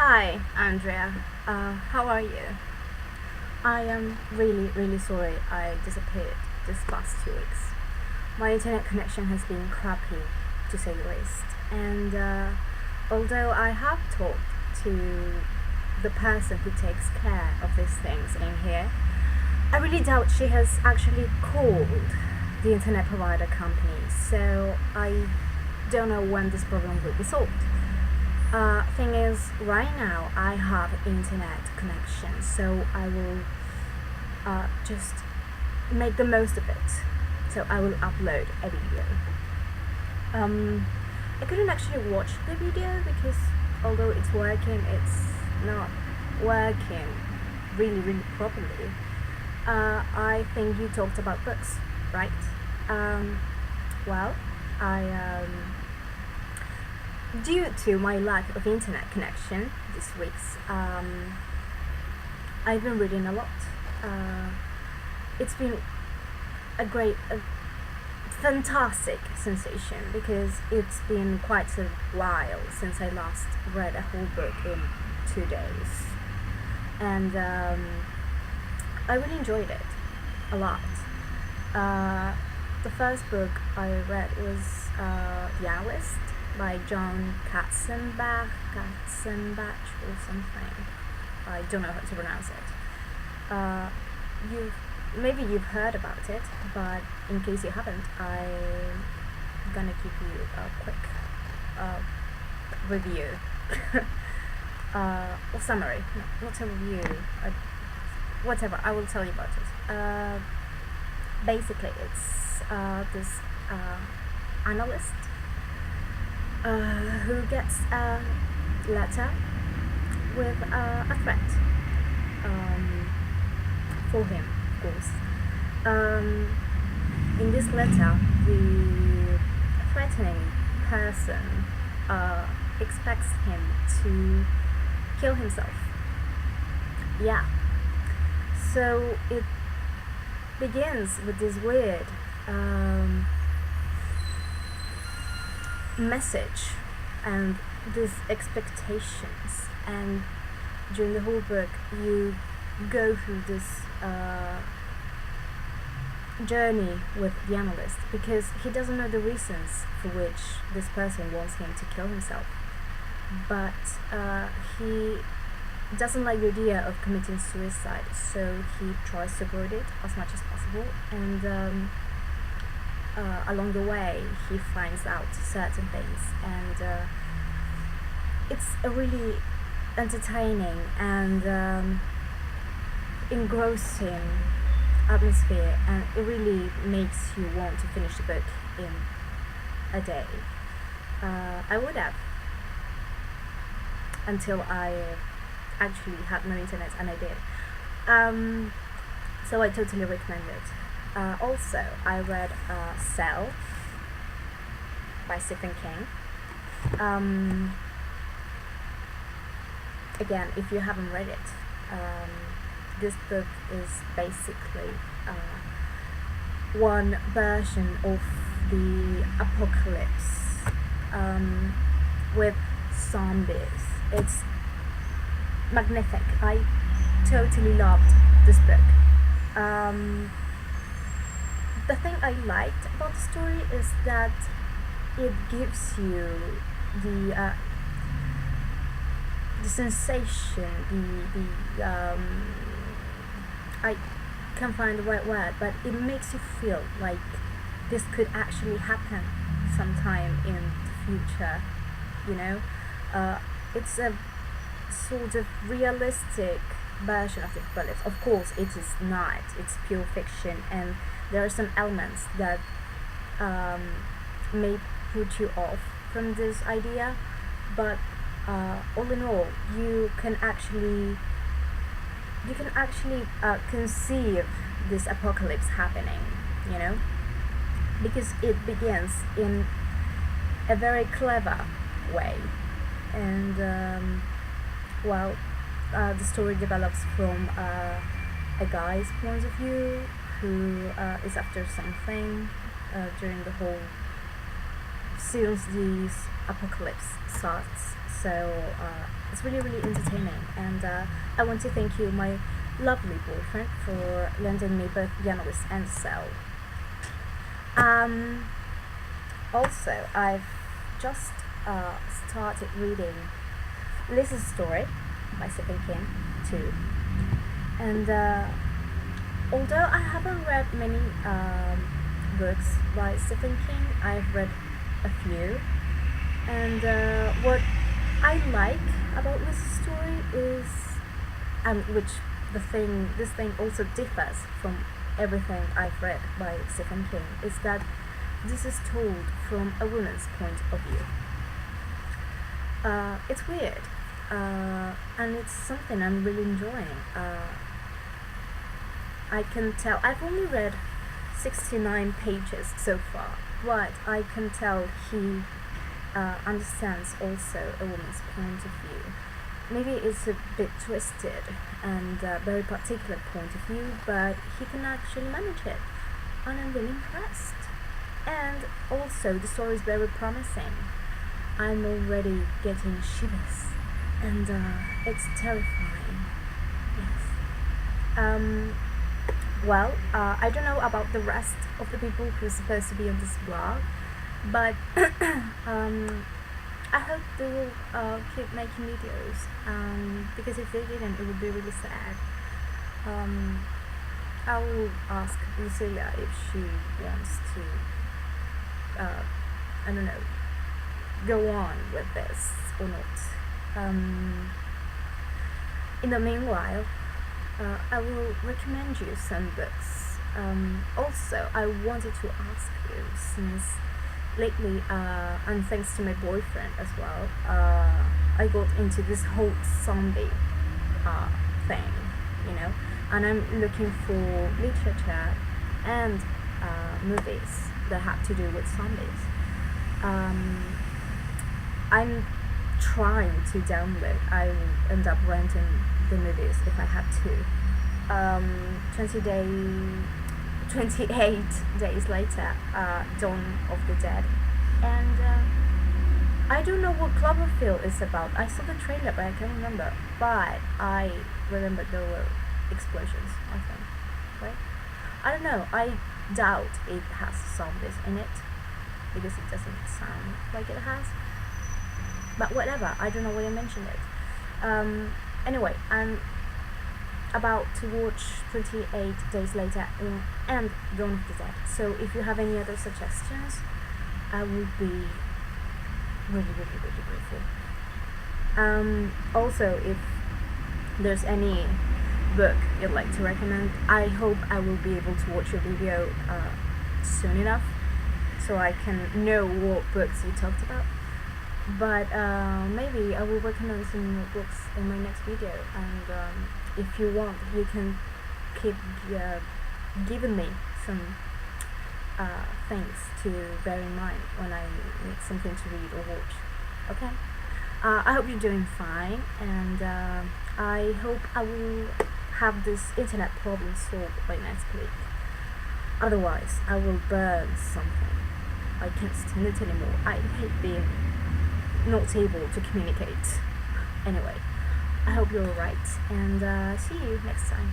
Hi, Andrea. How are you? I am really sorry I disappeared this past 2 weeks. My internet connection has been crappy, to say the least. And although I have talked to the person who takes care of these things in here, I really doubt she has actually called the internet provider company, so I don't know when this problem will be solved. Thing is, right now I have internet connection, so I will just make the most of it. So I will upload a video. I couldn't actually watch the video because although it's working, it's not working really properly. I think you talked about books, right? Well, I due to my lack of internet connection this week's, I've been reading a lot. It's been a fantastic sensation because it's been quite a while since I last read a whole book in 2 days, and I really enjoyed it a lot. The first book I read was The Analyst by John Katzenbach or something. I don't know how to pronounce it. Maybe you've heard about it, but in case you haven't, I'm gonna give you a quick review or summary. No, not a review. Whatever. I will tell you about it. Basically, it's this analyst who gets a letter with a threat for him, of course. In this letter, the threatening person expects him to kill himself. Yeah. So it begins with this weird message and these expectations, and during the whole book you go through this journey with the analyst because he doesn't know the reasons for which this person wants him to kill himself, but he doesn't like the idea of committing suicide, so he tries to avoid it as much as possible, and along the way he finds out certain things, and it's a really entertaining and engrossing atmosphere, and it really makes you want to finish the book in a day. I would have, until I actually had no internet, and I did. So I totally recommend it. Also, I read Cell by Stephen King. Again, if you haven't read it, this book is basically one version of the apocalypse with zombies. It's magnific. I totally loved this book. The thing I liked about the story is that it gives you the sensation, the I can't find the right word, but it makes you feel like this could actually happen sometime in the future. You know, it's a sort of realistic version of the apocalypse. Of course, it is not. It's pure fiction, and there are some elements that may put you off from this idea, but all in all, you can actually conceive this apocalypse happening, you know, because it begins in a very clever way, and the story develops from a guy's point of view who is after something during the whole since this apocalypse starts. So it's really, really entertaining, and I want to thank you, my lovely boyfriend, for lending me both Janowitz and Cell. Um, Also, I've just started reading Liz's Story by Stephen King too, and although I haven't read many books by Stephen King, I've read a few, and what I like about Liz's Story is, and which this thing also differs from everything I've read by Stephen King, is that this is told from a woman's point of view. It's weird, and it's something I'm really enjoying. I can tell I've only read 69 pages so far, but I can tell he understands also a woman's point of view. Maybe it's a bit twisted and a very particular point of view, but he can actually manage it, and I'm really impressed. And also, the story is very promising. I'm already getting shivers, and it's terrifying. Yes. Well, I don't know about the rest of the people who are supposed to be on this blog, but I hope they will keep making videos, because if they didn't, it would be really sad. I will ask Lucia if she wants to, I don't know, go on with this or not. In the meanwhile, I will recommend you some books. Also, I wanted to ask you, since lately, and thanks to my boyfriend as well, I got into this whole zombie thing, and I'm looking for literature and movies that have to do with zombies. I'm trying to download. I will end up renting the movies if I have to. 28 days later, Dawn of the Dead, and I don't know what Cloverfield is about. I saw the trailer, but I can't remember. But I remember there were explosions, I think, right? I don't know. I doubt it has zombies in it, because it doesn't sound like it has. But whatever, I don't know why I mentioned it. Anyway, I'm about to watch 28 Days Later and Dawn of the Dead. So if you have any other suggestions, I would be really, really, really grateful. Also, if there's any book you'd like to recommend, I hope I will be able to watch your video soon enough, so I can know what books you talked about. But maybe I will recommend some more books in my next video, and if you want, you can keep giving me some things to bear in mind when I need something to read or watch. Okay? I hope you're doing fine, and I hope I will have this internet problem solved by next week. Otherwise, I will burn something. I can't stand it anymore. I hate being not able to communicate. Anyway, I hope you're alright, and see you next time.